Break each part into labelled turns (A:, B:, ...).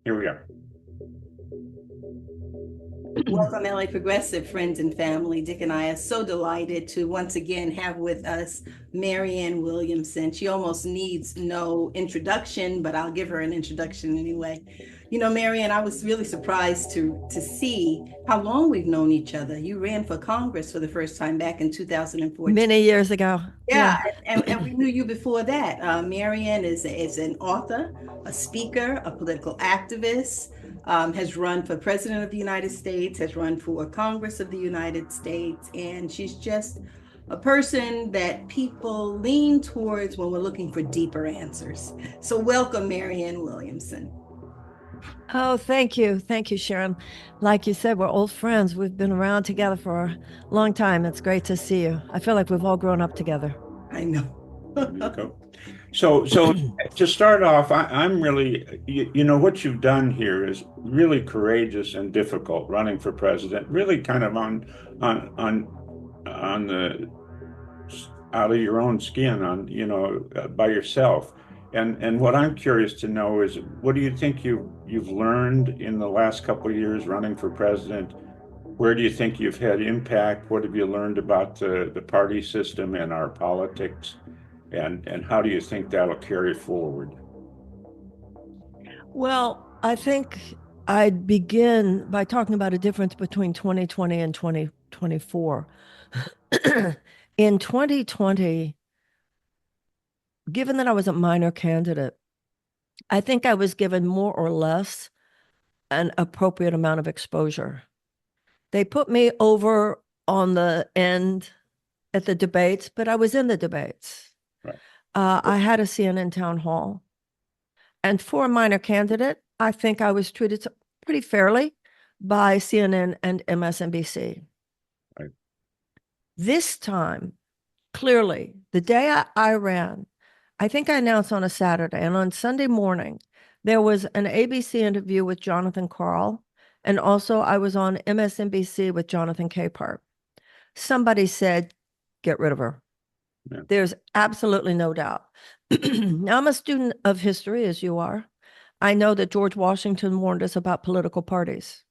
A: Here we are.
B: Welcome, LA Progressive friends and family. Dick and I are so delighted to once again have with us Marianne Williamson. She almost needs no introduction, but I'll give her an introduction anyway. You know, Marianne, I was really surprised to see how long we've known each other. You ran for Congress for the first time back in 2014.
C: Many years ago.
B: Yeah,
C: Yeah.
B: and we knew you before that. Marianne is an author, a speaker, a political activist, has run for president of the United States, has run for Congress of the United States, and she's just a person that people lean towards when we're looking for deeper answers. So welcome, Marianne Williamson.
C: Oh, thank you. Thank you, Sharon. Like you said, we're old friends. We've been around together for a long time. It's great to see you. I feel like we've all grown up together.
B: I know.
A: There you go. So to start off, I'm really, you know, what you've done here is really courageous and difficult, running for president, really kind of on the out of your own skin, on by yourself. And what I'm curious to know is, what do you think you've learned in the last couple of years running for president? Where do you think you've had impact? What have you learned about the party system and our politics? And how do you think that'll carry forward?
C: Well, I think I'd begin by talking about a difference between 2020 and 2024. In 2020, given that I was a minor candidate, I think I was given more or less an appropriate amount of exposure. They put me over on the end at the debates, but I was in the debates.
A: Right.
C: I had a CNN town hall. And for a minor candidate, I think I was treated pretty fairly by CNN and MSNBC.
A: Right.
C: This time, clearly, the day I ran, I think I announced on a Saturday, and on Sunday morning, there was an ABC interview with Jonathan Karl, and also I was on MSNBC with Jonathan Capehart. Somebody said, get rid of her. Yeah. There's absolutely no doubt. Now, I'm a student of history, as you are. I know that George Washington warned us about political parties.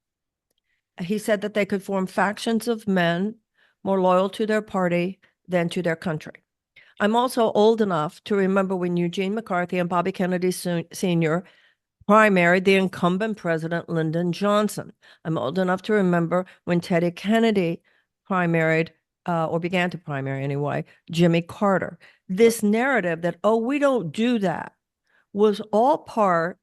C: He said that they could form factions of men more loyal to their party than to their country. I'm also old enough to remember when Eugene McCarthy and Bobby Kennedy Sr. primaried the incumbent president, Lyndon Johnson. I'm old enough to remember when Teddy Kennedy primaried, or began to primary anyway, Jimmy Carter. This narrative that, oh, we don't do that, was all part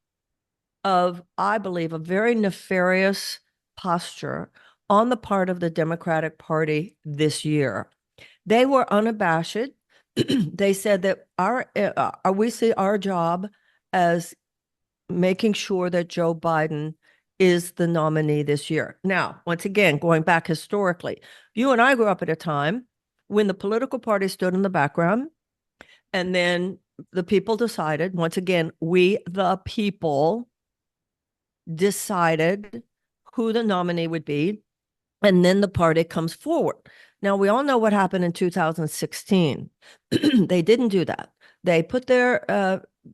C: of, I believe, a very nefarious posture on the part of the Democratic Party this year. They were unabashed. They said that we see our job as making sure that Joe Biden is the nominee this year. Now, once again, going back historically, you and I grew up at a time when the political party stood in the background, and then the people decided, once again, we, the people, decided who the nominee would be, and then the party comes forward. Now, we all know what happened in 2016. They didn't do that. They put their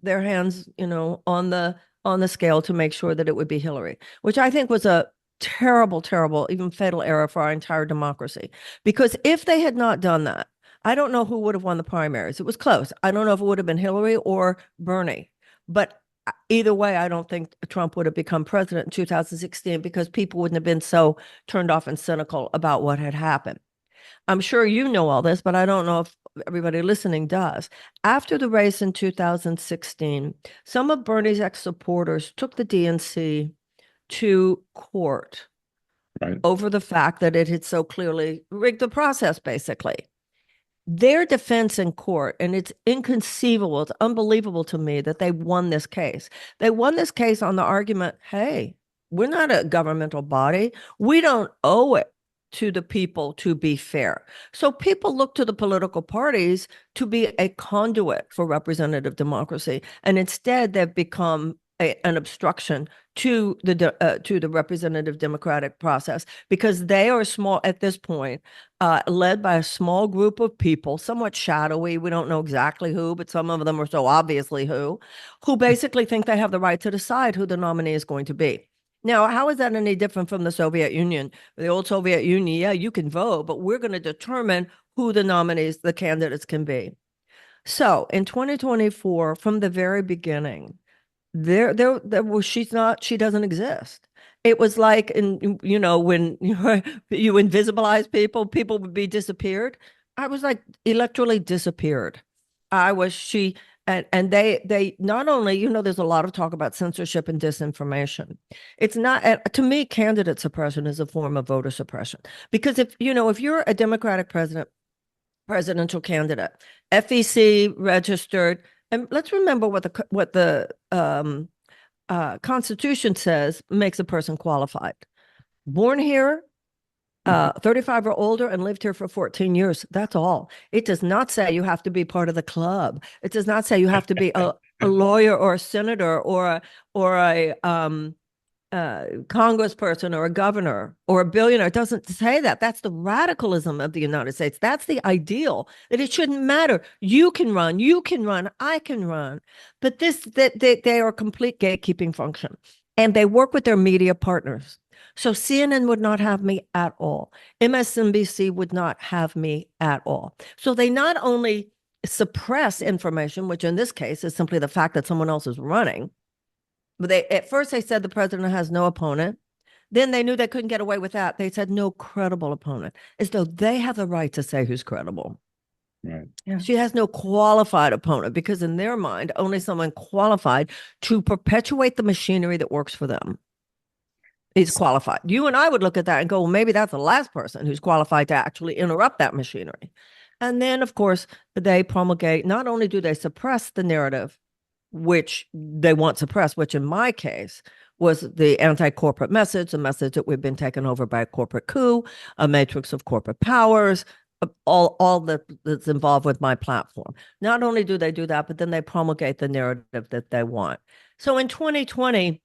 C: hands, on the scale to make sure that it would be Hillary, which I think was a terrible, terrible, even fatal error for our entire democracy. Because if they had not done that, I don't know who would have won the primaries. It was close. I don't know if it would have been Hillary or Bernie. But either way, I don't think Trump would have become president in 2016 because people wouldn't have been so turned off and cynical about what had happened. I'm sure you know all this, but I don't know if everybody listening does. After the race in 2016, some of Bernie's ex-supporters took the DNC to court over the fact that it had so clearly rigged the process, basically. Their defense in court, and it's inconceivable, it's unbelievable to me that they won this case. They won this case on the argument, hey, we're not a governmental body. We don't owe it to the people to be fair. So people look to the political parties to be a conduit for representative democracy. And instead, they've become an obstruction to the representative democratic process, because they are small at this point, led by a small group of people, somewhat shadowy. We don't know exactly who, but some of them are so obviously who basically think they have the right to decide who the nominee is going to be. Now, how is that any different from the Soviet Union? The old Soviet Union, yeah, you can vote, but we're going to determine who the nominees, the candidates can be. So in 2024, from the very beginning, there was, she doesn't exist. It was like, when you invisibilize people would be disappeared. I was like electorally disappeared. And they not only, there's a lot of talk about censorship and disinformation. It's not, to me, candidate suppression is a form of voter suppression. Because if you're a Democratic presidential candidate, FEC registered, and let's remember what the Constitution says makes a person qualified. Born here, 35 or older, and lived here for 14 years. That's all. It does not say you have to be part of the club. It does not say you have to be a lawyer or a senator or a congressperson or a governor or a billionaire. It doesn't say that. That's the radicalism of the United States. That's the ideal, that it shouldn't matter. You can run, I can run. But they are a complete gatekeeping function. And they work with their media partners. So CNN would not have me at all. MSNBC would not have me at all. So they not only suppress information, which in this case is simply the fact that someone else is running, but at first they said the president has no opponent. Then they knew they couldn't get away with that. They said no credible opponent, as though they have the right to say who's credible.
A: Right.
C: Yeah. She has no qualified opponent, because in their mind, only someone qualified to perpetuate the machinery that works for them is qualified. You and I would look at that and go, well, maybe that's the last person who's qualified to actually interrupt that machinery. And then, of course, they promulgate, not only do they suppress the narrative, which they want suppressed, which in my case was the anti-corporate message, a message that we've been taken over by a corporate coup, a matrix of corporate powers, all that's involved with my platform. Not only do they do that, but then they promulgate the narrative that they want. So in 2020,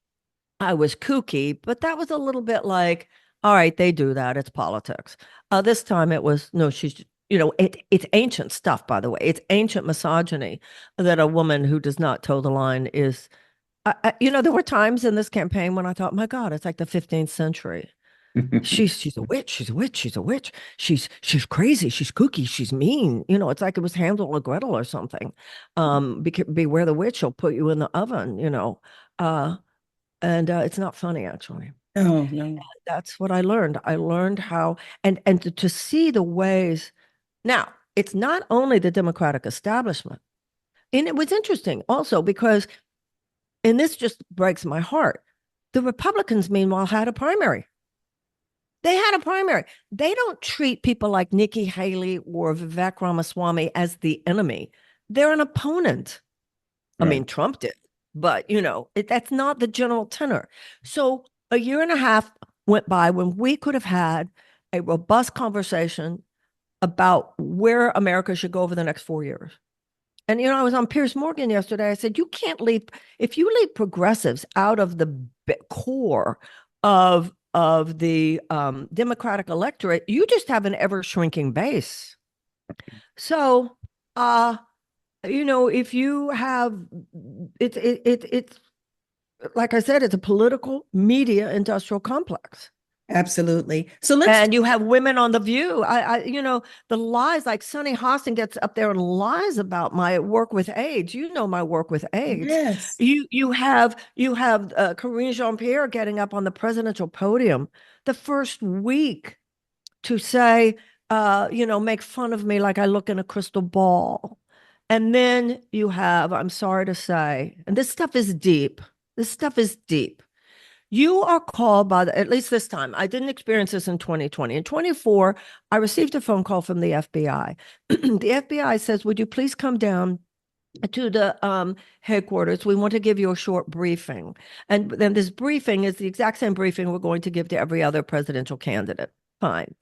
C: I was kooky, but that was a little bit like, all right, they do that. It's politics. This time it was, no, she's, it's ancient stuff, by the way. It's ancient misogyny that a woman who does not toe the line is, there were times in this campaign when I thought, my God, it's like the 15th century. She's a witch. She's a witch. She's a witch. She's crazy. She's kooky. She's mean. It's like it was Hansel or Gretel or something. Beware the witch. She'll put you in the oven. And it's not funny, actually.
B: Oh, no.
C: That's what I learned. I learned how, and to see the ways. Now, it's not only the Democratic establishment. And it was interesting also because, and this just breaks my heart, the Republicans, meanwhile, had a primary. They had a primary. They don't treat people like Nikki Haley or Vivek Ramaswamy as the enemy. They're an opponent. Right. I mean, Trump did. But, that's not the general tenor. So a year and a half went by when we could have had a robust conversation about where America should go over the next 4 years. And, I was on Piers Morgan yesterday. I said, if you leave progressives out of the core of the Democratic electorate, you just have an ever shrinking base. So, if you have, it's like I said, it's a political media industrial complex.
B: Absolutely.
C: And you have women on The View. The lies, like Sunny Hostin gets up there and lies about my work with AIDS. My work with AIDS.
B: Yes.
C: You have Karine Jean-Pierre getting up on the presidential podium the first week to say, make fun of me like I look in a crystal ball. And then you have, I'm sorry to say, and this stuff is deep. You are called by, at least this time, I didn't experience this in 2020. In 24, I received a phone call from the FBI. The FBI says, would you please come down to the headquarters? We want to give you a short briefing. And then this briefing is the exact same briefing we're going to give to every other presidential candidate. Fine.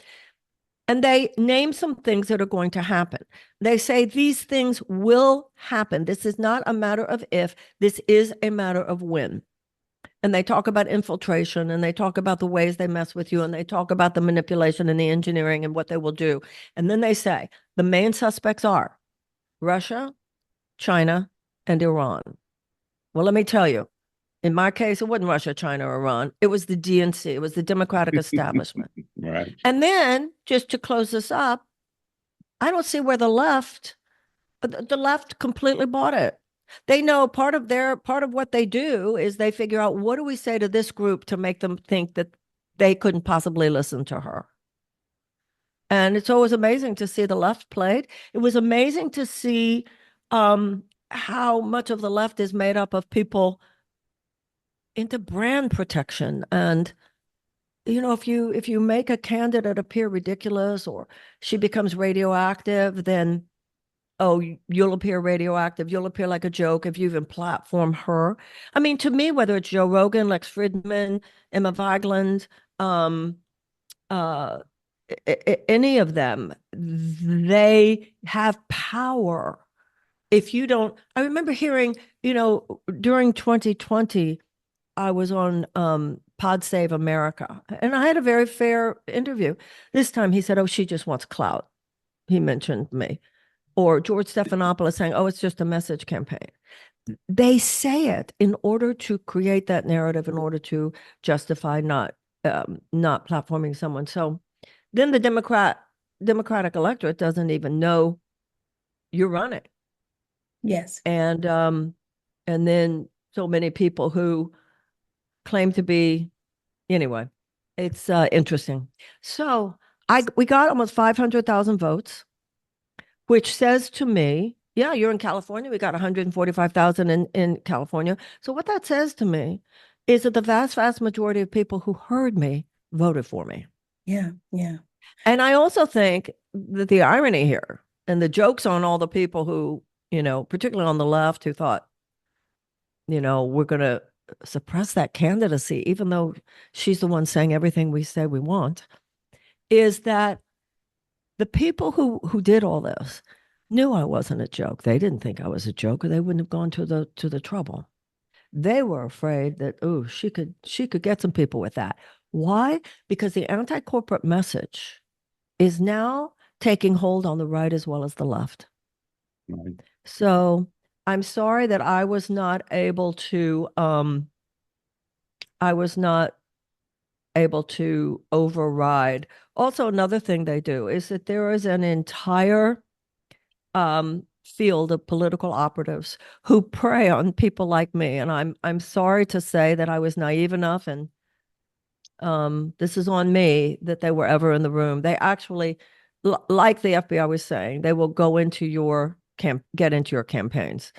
C: And they name some things that are going to happen. They say these things will happen. This is not a matter of if, this is a matter of when. And they talk about infiltration, and they talk about the ways they mess with you, and they talk about the manipulation and the engineering and what they will do. And then they say the main suspects are Russia, China, and Iran. Well, let me tell you, in my case, it wasn't Russia, China, or Iran. It was the DNC. It was the Democratic establishment.
A: Right.
C: And then, just to close this up, I don't see where the left completely bought it. They know part of what they do is they figure out, what do we say to this group to make them think that they couldn't possibly listen to her. And it's always amazing to see the left played. It was amazing to see how much of the left is made up of people into brand protection. And if you make a candidate appear ridiculous, or she becomes radioactive, then you'll appear radioactive. You'll appear like a joke if you even platform her. I mean, to me, whether it's Joe Rogan, Lex Fridman, Emma Vigeland, any of them, they have power. If you don't, I remember hearing, during 2020, I was on Pod Save America, and I had a very fair interview. This time he said, "Oh, she just wants clout." He mentioned me. Or George Stephanopoulos saying, "Oh, it's just a message campaign." They say it in order to create that narrative, in order to justify not platforming someone. So then the Democratic electorate doesn't even know you're running.
B: Yes.
C: And then so many people who claim to be, anyway, it's interesting. So we got almost 500,000 votes, which says to me, yeah, you're in California. We got 145,000 in California. So what that says to me is that the vast, vast majority of people who heard me voted for me.
B: Yeah, yeah.
C: And I also think that the irony here, and the jokes on all the people who, particularly on the left, who thought, we're going to suppress that candidacy, even though she's the one saying everything we say we want, is that the people who did all this knew I wasn't a joke. They didn't think I was a joke, or they wouldn't have gone to the trouble. They were afraid that, oh, she could get some people with that. Why? Because the anti-corporate message is now taking hold on the right as well as the left.
A: Right.
C: So I'm sorry that I was not able to override. Also, another thing they do is that there is an entire field of political operatives who prey on people like me. And I'm sorry to say that I was naive enough, and this is on me, that they were ever in the room. They actually, like the FBI was saying, they will go into your get into your campaigns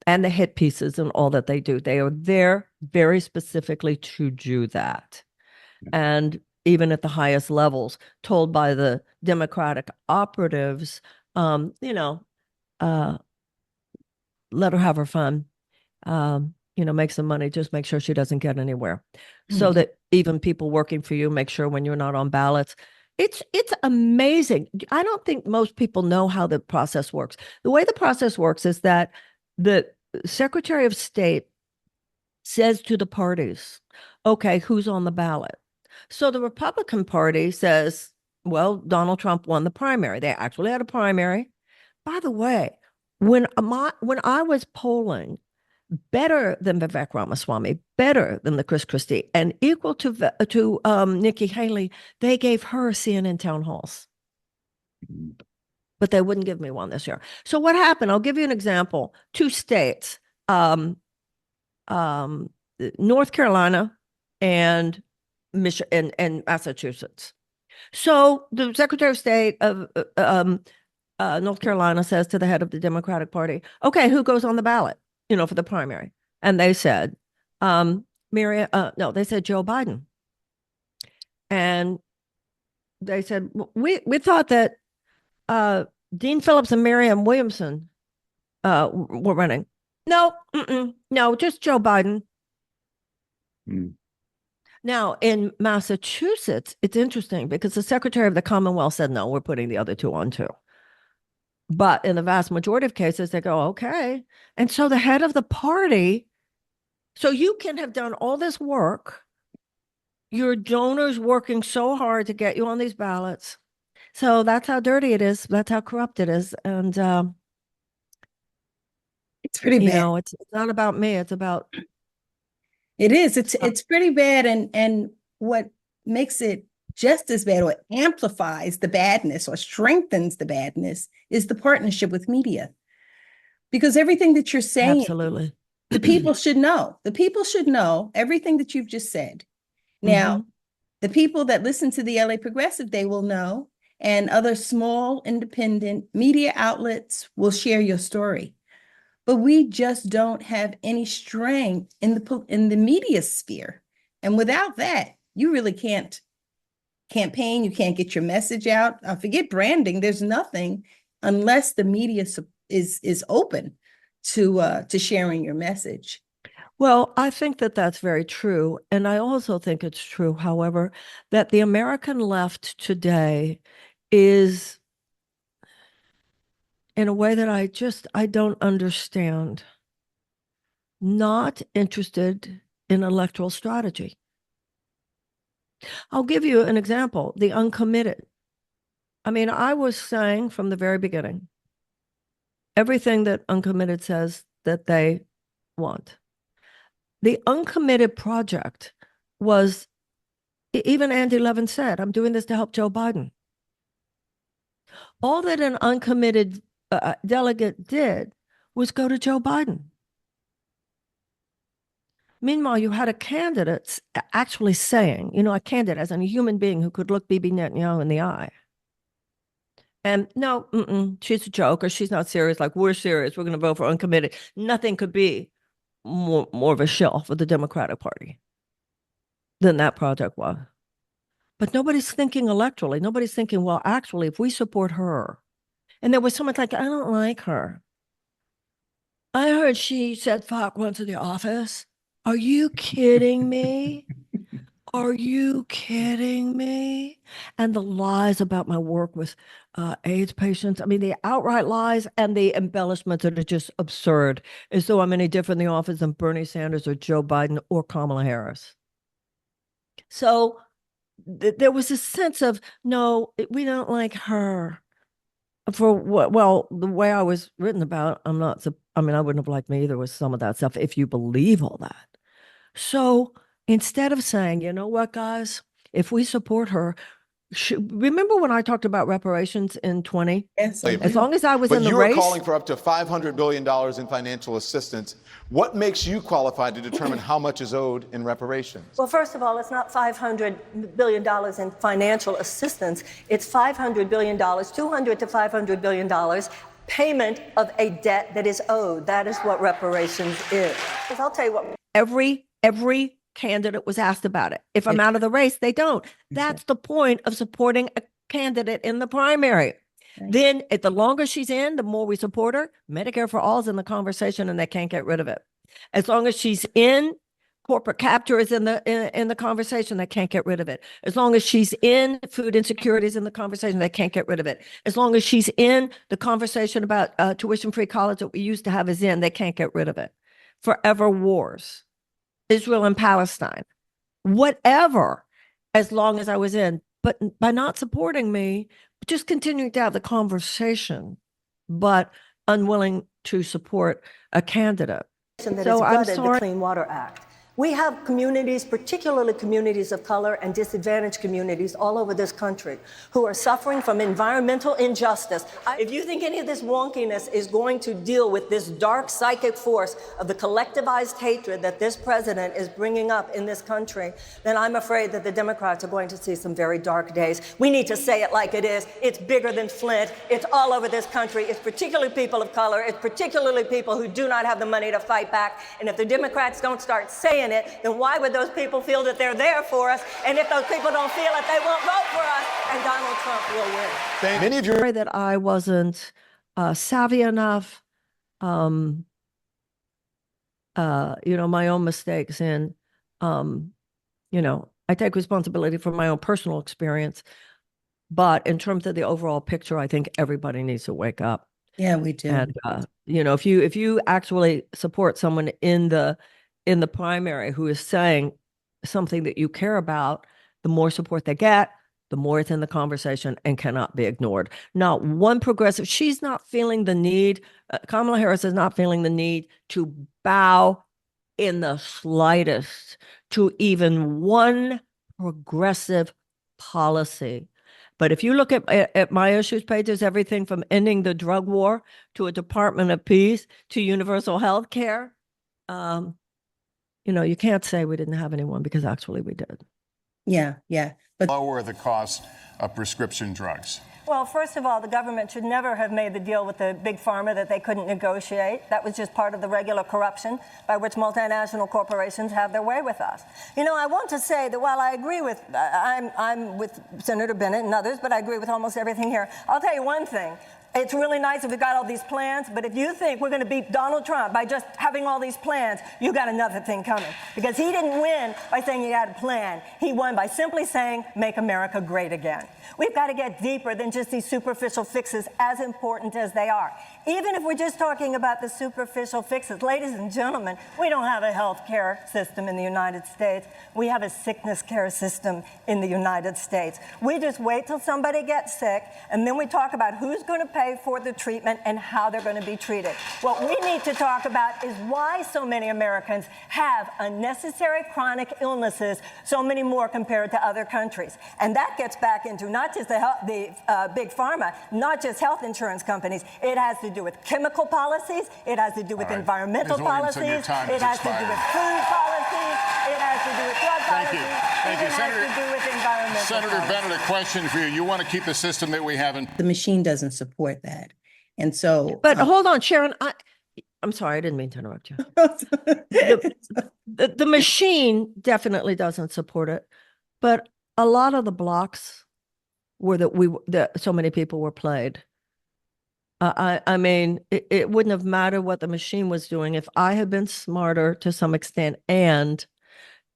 C: and the hit pieces and all that they do. They are there very specifically to do that. And even at the highest levels, told by the Democratic operatives, let her have her fun, make some money, just make sure she doesn't get anywhere. So that even people working for you make sure when you're not on ballots. It's amazing. I don't think most people know how the process works. The way the process works is that the Secretary of State says to the parties, okay, who's on the ballot? So the Republican Party says, well, Donald Trump won the primary. They actually had a primary. By the way, when I was polling better than Vivek Ramaswamy, better than the Chris Christie, and equal to Nikki Haley, they gave her CNN town halls. But they wouldn't give me one this year. So what happened? I'll give you an example. 2 states, North Carolina and Michigan and Massachusetts. So the Secretary of State of North Carolina says to the head of the Democratic Party, okay, who goes on the ballot, for the primary? And they said, they said Joe Biden. And they said, we thought that Dean Phillips and Marianne Williamson were running. No, no, just Joe Biden. Now, in Massachusetts, it's interesting because the Secretary of the Commonwealth said, no, we're putting the other two on too. But in the vast majority of cases, they go, okay. And so the head of the party, so you can have done all this work, your donors working so hard to get you on these ballots. So that's how dirty it is. That's how corrupt it is. And,
B: It's pretty
C: you
B: bad.
C: know, it's not about me. It's about,
B: It is. It's pretty bad. And what makes it just as bad or amplifies the badness or strengthens the badness is the partnership with media. Because everything that you're saying,
C: absolutely.
B: the people should know. The people should know everything that you've just said. Now, the people that listen to the LA Progressive, they will know, and other small independent media outlets will share your story. But we just don't have any strength in the media sphere. And without that, you really can't campaign, you can't get your message out. Forget branding, there's nothing unless the media is open to sharing your message.
C: Well, I think that that's very true. And I also think it's true, however, that the American left today is, in a way that I don't understand, not interested in electoral strategy. I'll give you an example, the uncommitted. I mean, I was saying from the very beginning, everything that uncommitted says that they want. The uncommitted project was, even Andy Levin said, I'm doing this to help Joe Biden. All that an uncommitted delegate did was go to Joe Biden. Meanwhile, you had a candidate actually saying, you know, a candidate as in a human being who could look Bibi Netanyahu in the eye. And no, she's a joke, or she's not serious. Like, we're serious. We're going to vote for uncommitted. Nothing could be more of a shill for the Democratic Party than that project was. But nobody's thinking electorally. Nobody's thinking, well, actually, if we support her, and there was someone like, I don't like her. I heard she said fuck once in the office. Are you kidding me? Are you kidding me? And the lies about my work with AIDS patients. I mean, the outright lies and the embellishments that are just absurd, as though I'm any different in the office than Bernie Sanders or Joe Biden or Kamala Harris. So there was a sense of, no, we don't like her. For what? Well, the way I was written about, I mean, I wouldn't have liked me either with some of that stuff, if you believe all that. So instead of saying, you know what, guys, if we support her, remember when I talked about reparations in 20?
B: Yes,
C: As long as I was in the
D: But you
C: race.
D: are calling for up to $500 billion in financial assistance. What makes you qualified to determine how much is owed in reparations?
E: Well, first of all, it's not $500 billion in financial assistance. It's $500 billion, $200 to $500 billion payment of a debt that is owed. That is what reparations is. I'll tell you what.
C: Every candidate was asked about it. If I'm out of the race, they don't. That's the point of supporting a candidate in the primary. Right. Then, the longer she's in, the more we support her. Medicare for all is in the conversation, and they can't get rid of it. As long as she's in, corporate capture is in the conversation, they can't get rid of it. As long as she's in, food insecurity is in the conversation, they can't get rid of it. As long as she's in, the conversation about tuition-free college that we used to have is in, they can't get rid of it. Forever wars. Israel and Palestine, whatever, as long as I was in. But by not supporting me, just continuing to have the conversation, but unwilling to support a candidate.
E: So I'm sorry. The Clean Water Act. We have communities, particularly communities of color and disadvantaged communities all over this country, who are suffering from environmental injustice. If you think any of this wonkiness is going to deal with this dark psychic force of the collectivized hatred that this president is bringing up in this country, then I'm afraid that the Democrats are going to see some very dark days. We need to say it like it is. It's bigger than Flint. It's all over this country. It's particularly people of color. It's particularly people who do not have the money to fight back. And if the Democrats don't start saying it, then why would those people feel that they're there for us? And if those people don't feel it, they won't vote for us, and Donald Trump will win.
D: Many of your
C: that I wasn't savvy enough, my own mistakes in I take responsibility for my own personal experience. But in terms of the overall picture, I think everybody needs to wake up.
B: Yeah, we do.
C: And if you actually support someone in the primary who is saying something that you care about, the more support they get, the more it's in the conversation and cannot be ignored. Not one progressive, she's not feeling the need, Kamala Harris is not feeling the need to bow in the slightest to even one progressive policy. But if you look at my issues page, there's everything from ending the drug war to a Department of Peace to universal health care. You can't say we didn't have anyone, because actually we did.
B: Yeah. But
F: lower the cost of prescription drugs?
E: Well, first of all, the government should never have made the deal with the big pharma that they couldn't negotiate. That was just part of the regular corruption by which multinational corporations have their way with us. I want to say that while I agree with, I'm with Senator Bennett and others, but I agree with almost everything here. I'll tell you one thing. It's really nice if we've got all these plans, but if you think we're going to beat Donald Trump by just having all these plans, you got another thing coming. Because he didn't win by saying you had a plan. He won by simply saying, make America great again. We've got to get deeper than just these superficial fixes, as important as they are. Even if we're just talking about the superficial fixes, ladies and gentlemen, we don't have a health care system in the United States. We have a sickness care system in the United States. We just wait till somebody gets sick, and then we talk about who's going to pay for the treatment and how they're going to be treated. What we need to talk about is why so many Americans have unnecessary chronic illnesses, so many more compared to other countries. And that gets back into not just the big pharma, not just health insurance companies. It has to do with chemical policies. It has to do with environmental policies. It has to do with food policies. It has to do with drug policies.
F: Thank you.
E: It has to do with environmental
F: Senator
E: policies.
F: Bennett, a question for you. You want to keep the system that we have in?
B: the machine doesn't support that. And so,
C: But hold on, Sharon, I'm sorry, I didn't mean to interrupt you. The machine definitely doesn't support it, but a lot of the blocks were that so many people were played. I mean, it wouldn't have mattered what the machine was doing if I had been smarter to some extent, and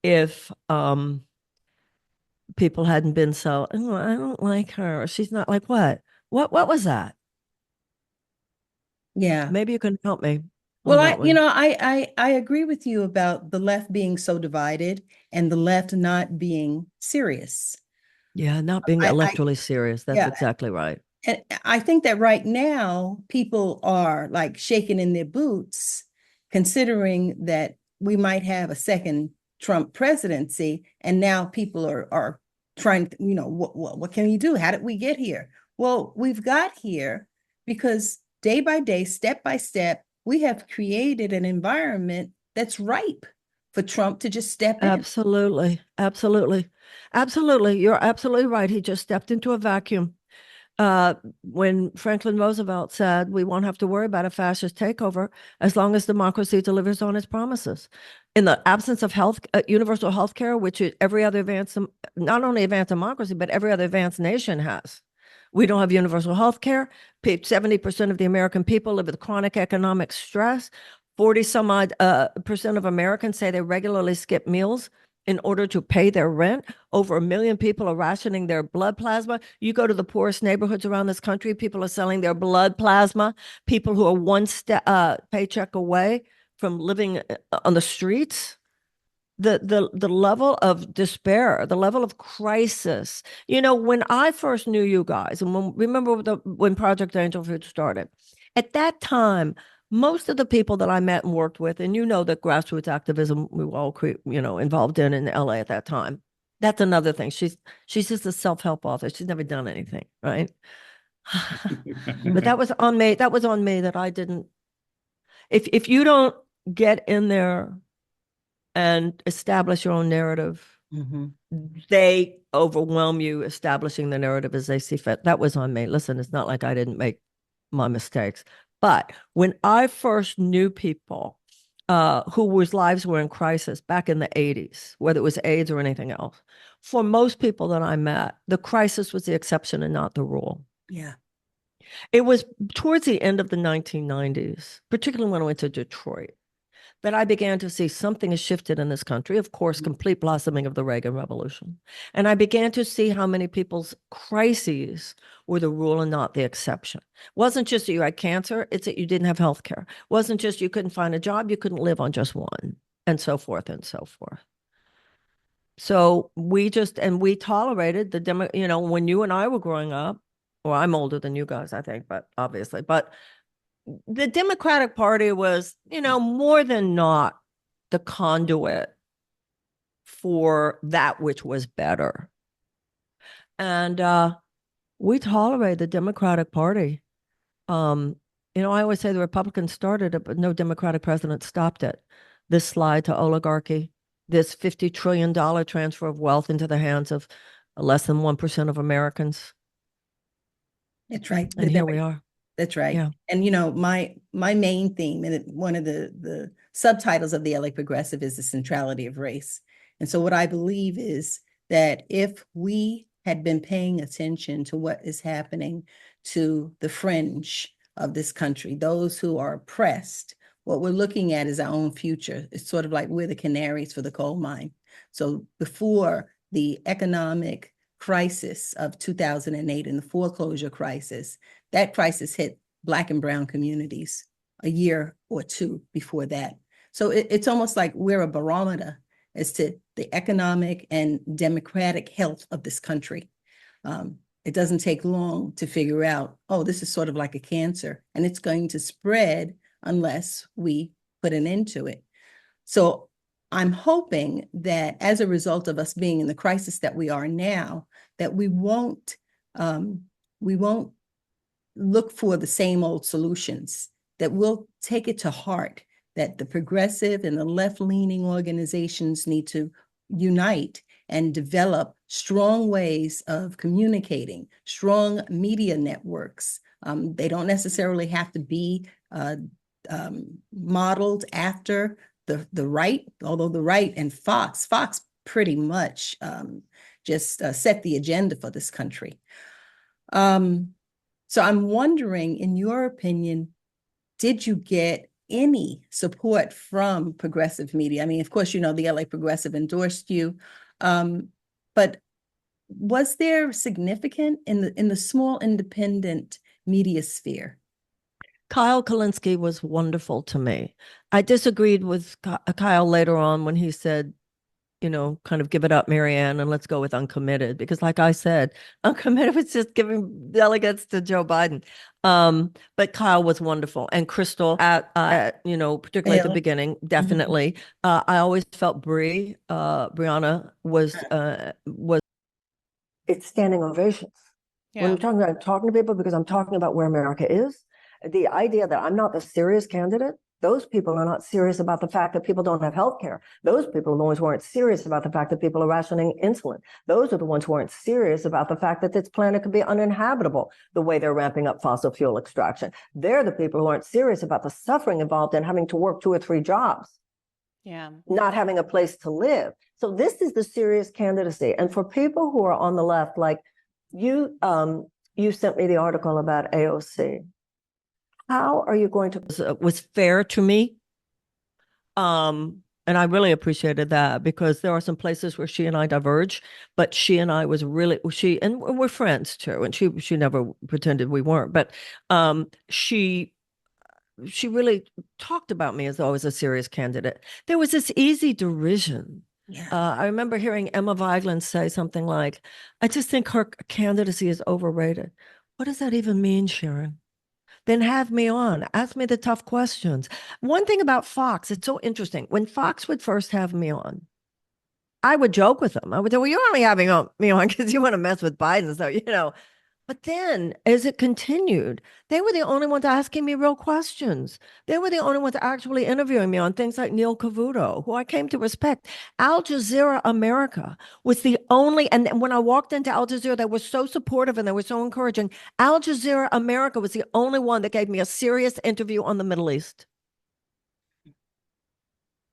C: if people hadn't been so, oh, I don't like her. She's not like what? What was that?
B: yeah.
C: Maybe you can help me.
B: Well, I agree with you about the left being so divided and the left not being serious.
C: Yeah, not being electorally serious. That's exactly right.
B: And I think that right now people are like shaking in their boots, considering that we might have a second Trump presidency, and now people are trying to, what can you do? How did we get here? Well, we've got here because day by day, step by step, we have created an environment that's ripe for Trump to just step in.
C: Absolutely. You're absolutely right. He just stepped into a vacuum. When Franklin Roosevelt said, we won't have to worry about a fascist takeover as long as democracy delivers on its promises. In the absence of universal health care, which every other not only advanced democracy, but every other advanced nation has. We don't have universal health care. 70% of the American people live with chronic economic stress. 40 some odd percent of Americans say they regularly skip meals in order to pay their rent. Over 1 million people are rationing their blood plasma. You go to the poorest neighborhoods around this country, people are selling their blood plasma. People who are one paycheck away from living on the streets. The level of despair, the level of crisis. When I first knew you guys, and remember when Project Angel Food started, at that time, most of the people that I met and worked with, and the grassroots activism we were all involved in LA at that time. That's another thing. She's just a self-help author. She's never done anything, right? But that was on me. That was on me that I didn't. If you don't get in there and establish your own narrative, they overwhelm you establishing the narrative as they see fit. That was on me. Listen, it's not like I didn't make my mistakes. But when I first knew people whose lives were in crisis back in the 80s, whether it was AIDS or anything else, for most people that I met, the crisis was the exception and not the rule.
B: Yeah.
C: It was towards the end of the 1990s, particularly when I went to Detroit, that I began to see something has shifted in this country. Of course, complete blossoming of the Reagan Revolution. And I began to see how many people's crises were the rule and not the exception. It wasn't just that you had cancer, it's that you didn't have health care. It wasn't just you couldn't find a job, you couldn't live on just one, and so forth and so forth. So we tolerated when you and I were growing up, well, I'm older than you guys, I think, but obviously, but the Democratic Party was, more than not the conduit for that which was better. And we tolerated the Democratic Party. I always say the Republicans started it, but no Democratic president stopped it. This slide to oligarchy, this $50 trillion transfer of wealth into the hands of less than 1% of Americans.
B: That's right.
C: And here we are.
B: That's right.
C: Yeah.
B: And my main theme, and one of the subtitles of the LA Progressive is the centrality of race. And so what I believe is that if we had been paying attention to what is happening to the fringe of this country, those who are oppressed, what we're looking at is our own future. It's sort of like we're the canaries for the coal mine. So before the economic crisis of 2008 and the foreclosure crisis, that crisis hit Black and brown communities a year or two before that. So it's almost like we're a barometer as to the economic and democratic health of this country. It doesn't take long to figure out, oh, this is sort of like a cancer, and it's going to spread unless we put an end to it. So I'm hoping that as a result of us being in the crisis that we are now, that we won't look for the same old solutions, that we'll take it to heart that the progressive and the left-leaning organizations need to unite and develop strong ways of communicating, strong media networks. They don't necessarily have to be modeled after the right, although the right and Fox pretty much just set the agenda for this country. So I'm wondering, in your opinion, did you get any support from progressive media? I mean, of course, the LA Progressive endorsed you, but was there significant in the small independent media sphere?
C: Kyle Kulinski was wonderful to me. I disagreed with Kyle later on when he said, kind of give it up, Marianne, and let's go with uncommitted. Because like I said, uncommitted was just giving delegates to Joe Biden. But Kyle was wonderful. And Crystal particularly at the beginning, definitely. I always felt Brianna was
E: It's standing ovations.
G: Yeah.
E: When I'm talking to people because I'm talking about where America is. The idea that I'm not the serious candidate, those people are not serious about the fact that people don't have health care. Those people are the ones who aren't serious about the fact that people are rationing insulin. Those are the ones who aren't serious about the fact that this planet could be uninhabitable the way they're ramping up fossil fuel extraction. They're the people who aren't serious about the suffering involved in having to work 2 or 3 jobs.
G: Yeah.
E: Not having a place to live. So this is the serious candidacy. And for people who are on the left, like you sent me the article about AOC. How are you going to?
C: Was fair to me. And I really appreciated that because there are some places where she and I diverge, but she and I was really, and we're friends too. And she never pretended we weren't, but she really talked about me as though I was a serious candidate. There was this easy derision.
B: Yeah.
C: I remember hearing Emma Vigeland say something like, I just think her candidacy is overrated. What does that even mean, Sharon? Then have me on. Ask me the tough questions. One thing about Fox, it's so interesting. When Fox would first have me on, I would joke with them. I would say, well, you're only having me on because you want to mess with Biden. So, But then as it continued, they were the only ones asking me real questions. They were the only ones actually interviewing me on things like Neil Cavuto, who I came to respect. Al Jazeera America was the only, and when I walked into Al Jazeera, they were so supportive and they were so encouraging. Al Jazeera America was the only one that gave me a serious interview on the Middle East.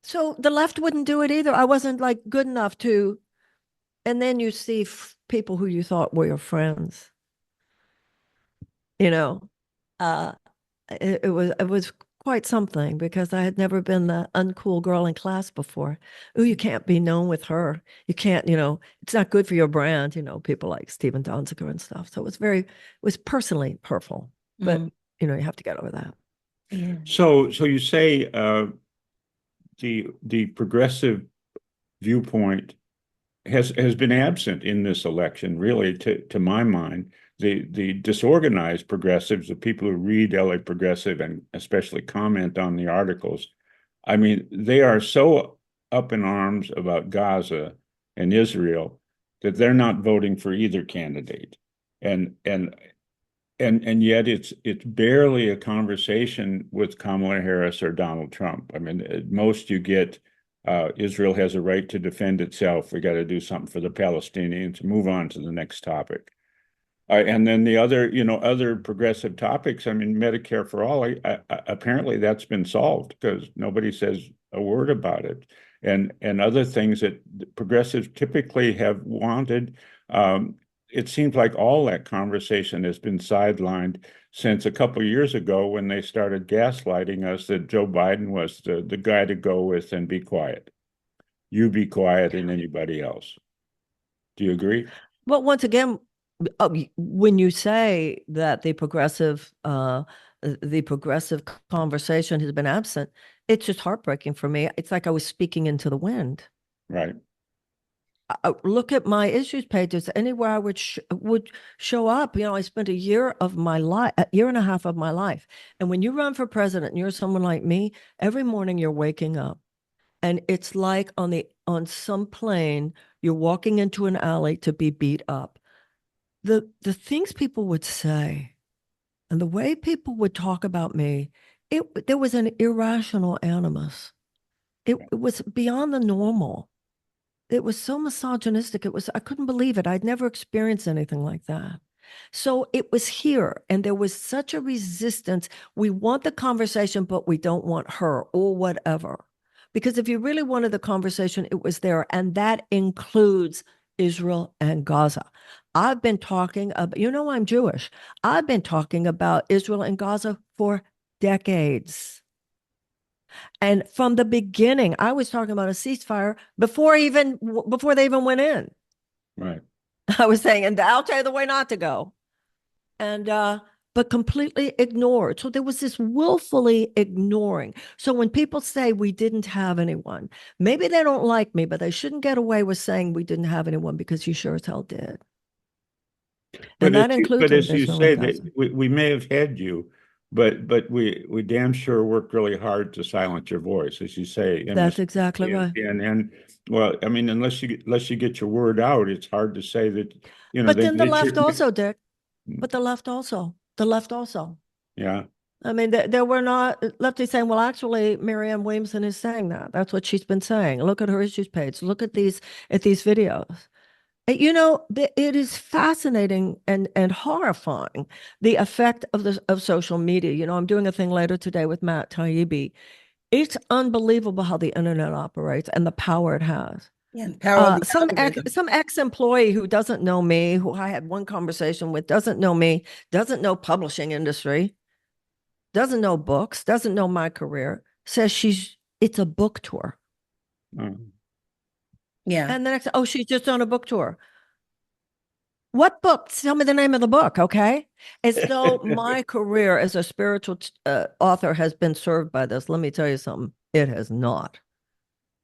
C: So the left wouldn't do it either. I wasn't like good enough to, and then you see people who you thought were your friends. It was quite something because I had never been the uncool girl in class before. Oh, you can't be known with her. You can't, it's not good for your brand, people like Steven Donziger and stuff. So it was personally hurtful, but you have to get over that.
B: Yeah.
A: So you say the progressive viewpoint has been absent in this election, really, to my mind. The disorganized progressives, the people who read LA Progressive and especially comment on the articles, I mean, they are so up in arms about Gaza and Israel that they're not voting for either candidate. And yet it's barely a conversation with Kamala Harris or Donald Trump. I mean, at most you get Israel has a right to defend itself. We got to do something for the Palestinians. Move on to the next topic. And then the other progressive topics. I mean, Medicare for all. Apparently, that's been solved because nobody says a word about it. And other things that progressives typically have wanted. It seems like all that conversation has been sidelined since a couple of years ago when they started gaslighting us that Joe Biden was the guy to go with and be quiet. You be quiet and anybody else. Do you agree?
C: Well, once again, when you say that the progressive conversation has been absent, it's just heartbreaking for me. It's like I was speaking into the wind.
A: Right.
C: Look at my issues pages. Anywhere I would show up, I spent a year and a half of my life. And when you run for president and you're someone like me, every morning you're waking up and it's like on some plane, you're walking into an alley to be beat up. The things people would say and the way people would talk about me, there was an irrational animus. It was beyond the normal. It was so misogynistic. I couldn't believe it. I'd never experienced anything like that. So it was here, and there was such a resistance. We want the conversation, but we don't want her or whatever. Because if you really wanted the conversation, it was there, and that includes Israel and Gaza. I've been talking about, I'm Jewish. I've been talking about Israel and Gaza for decades. And from the beginning, I was talking about a ceasefire before they even went in.
A: Right.
C: I was saying, and I'll tell you the way not to go. And but completely ignored. So there was this willfully ignoring. So when people say we didn't have anyone, maybe they don't like me, but they shouldn't get away with saying we didn't have anyone because you sure as hell did. And that includes.
A: But as you say, that we may have had you, but we damn sure worked really hard to silence your voice, as you say.
C: That's exactly right.
A: And well, I mean, unless you get your word out, it's hard to say that,
C: But then the left also, Dick. But the left also.
A: Yeah.
C: I mean, there were not lefties saying, well, actually, Marianne Williamson is saying that. That's what she's been saying. Look at her issues page. Look at these videos. It is fascinating and horrifying, the effect of social media. I'm doing a thing later today with Matt Taibbi. It's unbelievable how the internet operates and the power it has.
B: Yeah,
C: some ex-employee who doesn't know me, who I had one conversation with, doesn't know me, doesn't know publishing industry, doesn't know books, doesn't know my career, says it's a book tour.
B: Yeah.
C: And the next, she's just on a book tour. What book? Tell me the name of the book, okay? As though my career as a spiritual author has been served by this. Let me tell you something. It has not.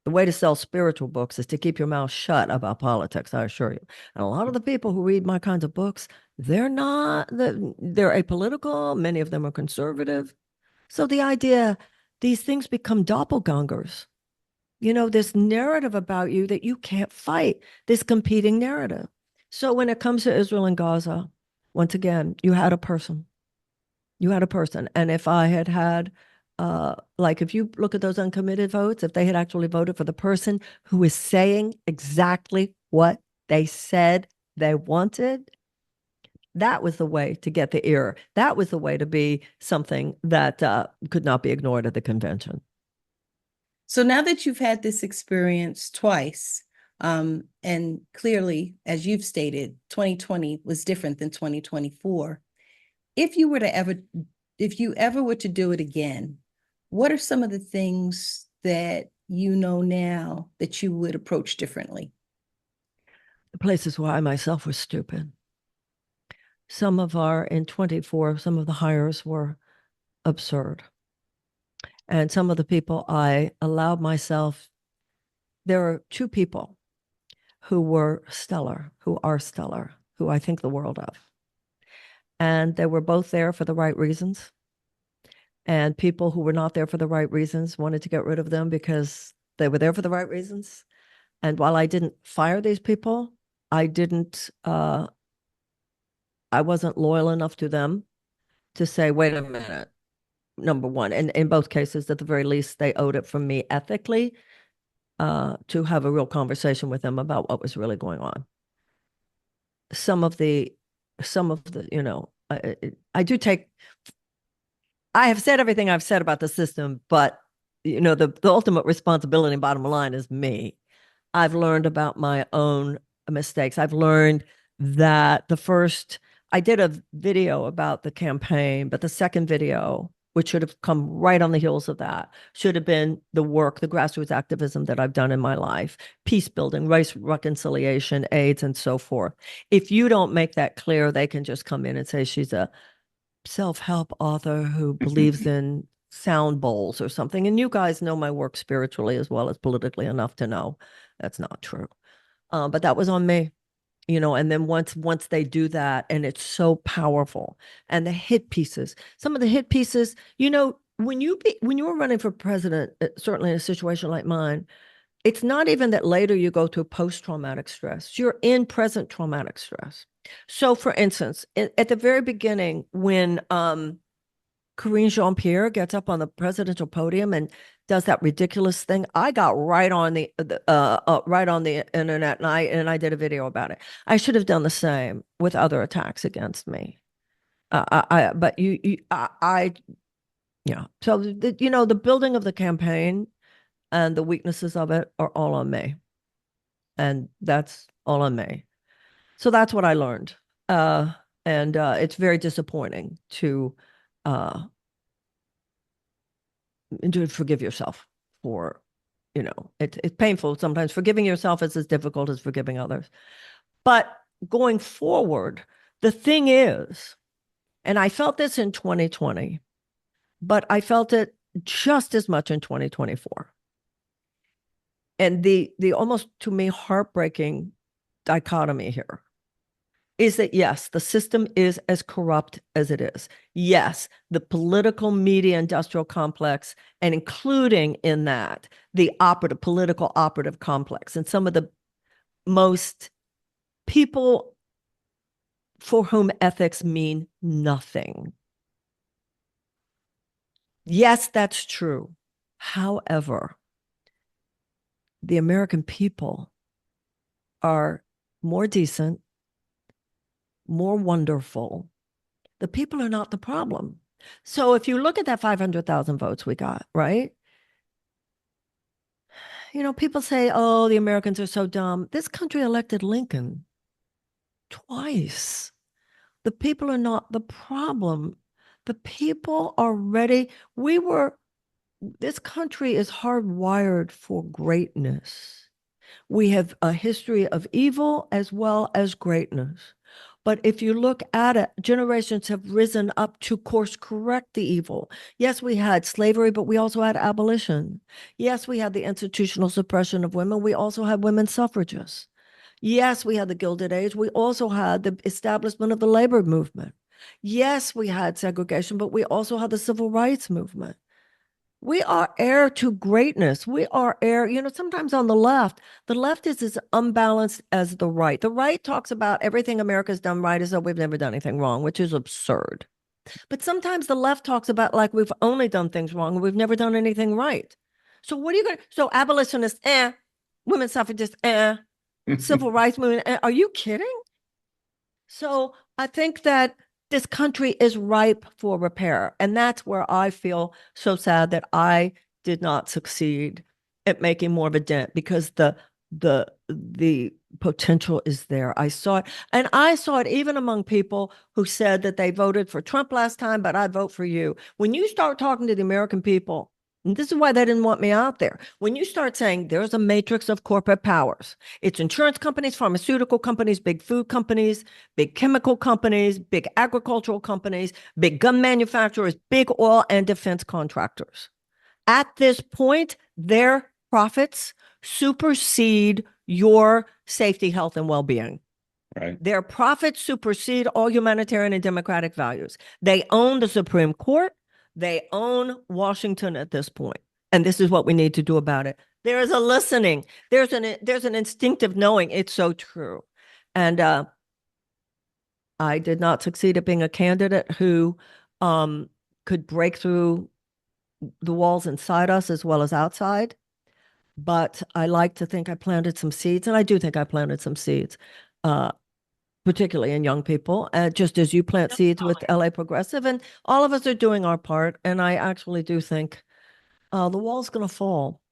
C: The way to sell spiritual books is to keep your mouth shut about politics, I assure you. And a lot of the people who read my kinds of books, they're apolitical. Many of them are conservative. So the idea, these things become doppelgangers. This narrative about you that you can't fight, this competing narrative. So when it comes to Israel and Gaza, once again, you had a person. And if I had if you look at those uncommitted votes, if they had actually voted for the person who is saying exactly what they said they wanted, that was the way to get the ear. That was the way to be something that could not be ignored at the convention.
B: So now that you've had this experience twice, and clearly, as you've stated, 2020 was different than 2024. If you ever were to do it again, What are some of the things that you know now that you would approach differently?
C: The places where I myself was stupid. In 24, some of the hires were absurd. And some of the people I allowed myself, there are two people who were stellar, who are stellar, who I think the world of. And they were both there for the right reasons. And people who were not there for the right reasons wanted to get rid of them because they were there for the right reasons. And while I didn't fire these people, I wasn't loyal enough to them to say, wait a minute, number one. And in both cases, at the very least, they owed it from me ethically to have a real conversation with them about what was really going on. Some of the, I have said everything I've said about the system, but the ultimate responsibility and bottom line is me. I've learned about my own mistakes. I've learned that I did a video about the campaign, but the second video, which should have come right on the heels of that, should have been the grassroots activism that I've done in my life, peace building, race reconciliation, AIDS, and so forth. If you don't make that clear, they can just come in and say she's a self-help author who believes in sound bowls or something. And you guys know my work spiritually as well as politically enough to know that's not true. But that was on me. And then once they do that, and it's so powerful, and the hit pieces, some of the hit pieces, when you were running for president, certainly in a situation like mine, it's not even that later you go to post-traumatic stress. You're in present traumatic stress. So, for instance, at the very beginning, when Karine Jean-Pierre gets up on the presidential podium and does that ridiculous thing, I got right on the internet, and I did a video about it. I should have done the same with other attacks against me. So the building of the campaign and the weaknesses of it are all on me, and that's all on me. So that's what I learned, and it's very disappointing to forgive yourself for, it's painful sometimes. Forgiving yourself is as difficult as forgiving others. But going forward, the thing is, and I felt this in 2020, but I felt it just as much in 2024. And the almost, to me, heartbreaking dichotomy here is that, yes, the system is as corrupt as it is. Yes, the political media industrial complex, and including in that, the political operative complex, and some of the most people for whom ethics mean nothing. Yes, that's true. However, the American people are more decent, more wonderful. The people are not the problem. So if you look at that 500,000 votes we got, right? People say, oh, the Americans are so dumb. This country elected Lincoln twice. The people are not the problem. The people are ready. This country is hardwired for greatness. We have a history of evil as well as greatness. But if you look at it, generations have risen up to course correct the evil. Yes, we had slavery, but we also had abolition. Yes, we had the institutional suppression of women. We also had women suffragists. Yes, we had the Gilded Age. We also had the establishment of the labor movement. Yes, we had segregation, but we also had the civil rights movement. We are heir to greatness. We are heir, sometimes on the left is as unbalanced as the right. The right talks about everything America's done right as though we've never done anything wrong, which is absurd. But sometimes the left talks about like we've only done things wrong and we've never done anything right. So what are you going to, so abolitionists, women suffragists, civil rights movement, are you kidding? So I think that this country is ripe for repair. And that's where I feel so sad that I did not succeed at making more of a dent, because the potential is there. I saw it. And I saw it even among people who said that they voted for Trump last time, but I'd vote for you. When you start talking to the American people And this is why they didn't want me out there. When you start saying there's a matrix of corporate powers, it's insurance companies, pharmaceutical companies, big food companies, big chemical companies, big agricultural companies, big gun manufacturers, big oil and defense contractors. At this point, their profits supersede your safety, health, and well-being.
A: Right.
C: Their profits supersede all humanitarian and democratic values. They own the Supreme Court. They own Washington at this point. And this is what we need to do about it. There is a listening. There's an instinctive knowing. It's so true. And I did not succeed at being a candidate who could break through the walls inside us as well as outside. But I like to think I planted some seeds, and I do think I planted some seeds, particularly in young people, just as you plant seeds with LA Progressive, and all of us are doing our part. And I actually do think the wall's going to fall.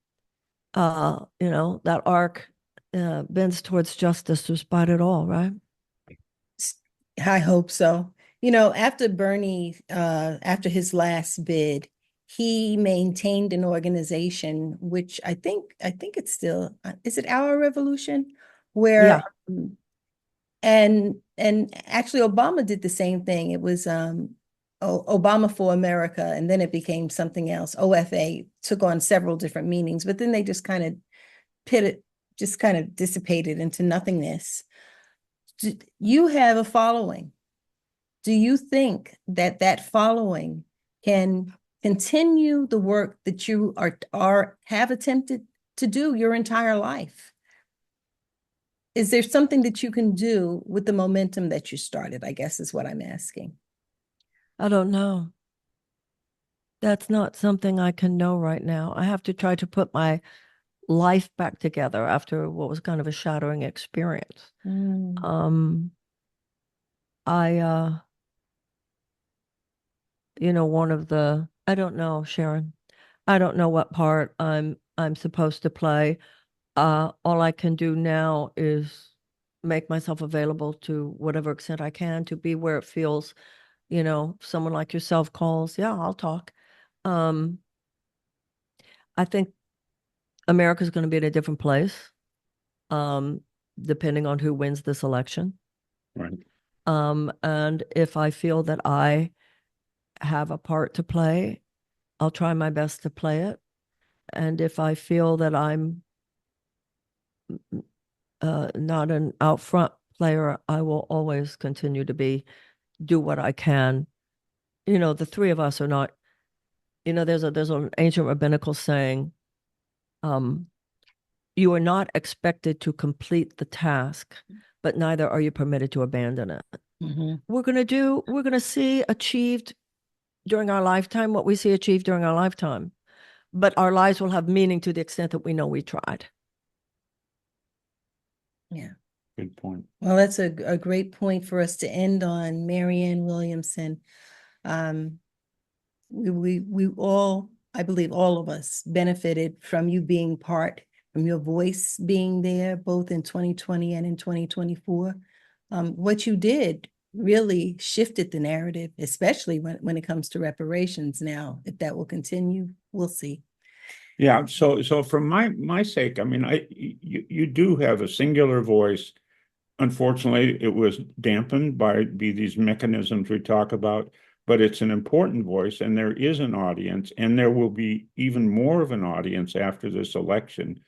C: That arc bends towards justice despite it all, right?
B: I hope so. After Bernie, after his last bid, he maintained an organization, which I think it's still, is it Our Revolution? Where,
C: Yeah.
B: And actually Obama did the same thing. It was Obama for America, and then it became something else. OFA took on several different meanings, but then they just kind of dissipated into nothingness. You have a following. Do you think that following can continue the work that you have attempted to do your entire life? Is there something that you can do with the momentum that you started, I guess is what I'm asking.
C: I don't know. That's not something I can know right now. I have to try to put my life back together after what was kind of a shattering experience. I don't know, Sharon. I don't know what part I'm supposed to play. All I can do now is make myself available to whatever extent I can, to be where it feels, someone like yourself calls, yeah, I'll talk. I think America's going to be in a different place, depending on who wins this election.
A: Right.
C: And if I feel that I have a part to play, I'll try my best to play it. And if I feel that I'm not an out front player, I will always continue to do what I can. The three of us are not, there's an ancient rabbinical saying, you are not expected to complete the task, but neither are you permitted to abandon it.
B: Mm-hmm.
C: We're going to see achieved during our lifetime what we see achieved during our lifetime, but our lives will have meaning to the extent that we know we tried.
B: Yeah.
A: Good point.
B: Well, that's a great point for us to end on, Marianne Williamson. We all, I believe all of us, benefited from you being from your voice being there, both in 2020 and in 2024. What you did really shifted the narrative, especially when it comes to reparations. Now, if that will continue, we'll see.
A: Yeah. So for my sake, I mean, you do have a singular voice. Unfortunately, it was dampened by these mechanisms we talk about, but it's an important voice, and there is an audience, and there will be even more of an audience after this election,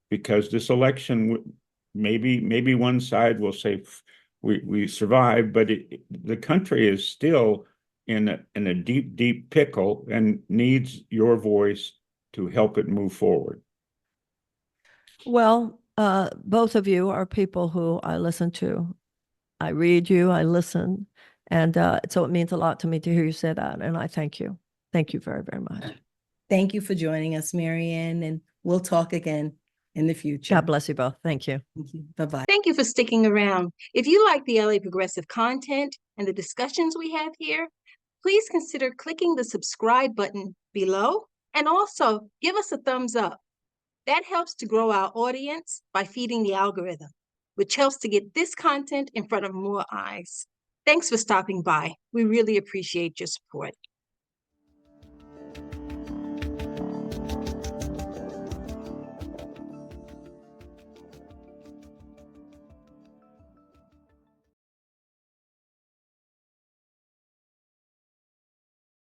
A: because this election, maybe one side will say we survived, but the country is still in a deep pickle and needs your voice to help it move forward.
C: Well, both of you are people who I listen to. I read you, I listen. And so it means a lot to me to hear you say that. And I thank you. Thank you very, very much.
B: Thank you for joining us, Marianne, and we'll talk again in the future.
C: God bless you both. Thank you.
B: Thank you. Bye-bye.
G: Thank you for sticking around. If you like the LA Progressive content and the discussions we have here, please consider clicking the subscribe button below, and also give us a thumbs up. That helps to grow our audience by feeding the algorithm, which helps to get this content in front of more eyes. Thanks for stopping by. We really appreciate your support.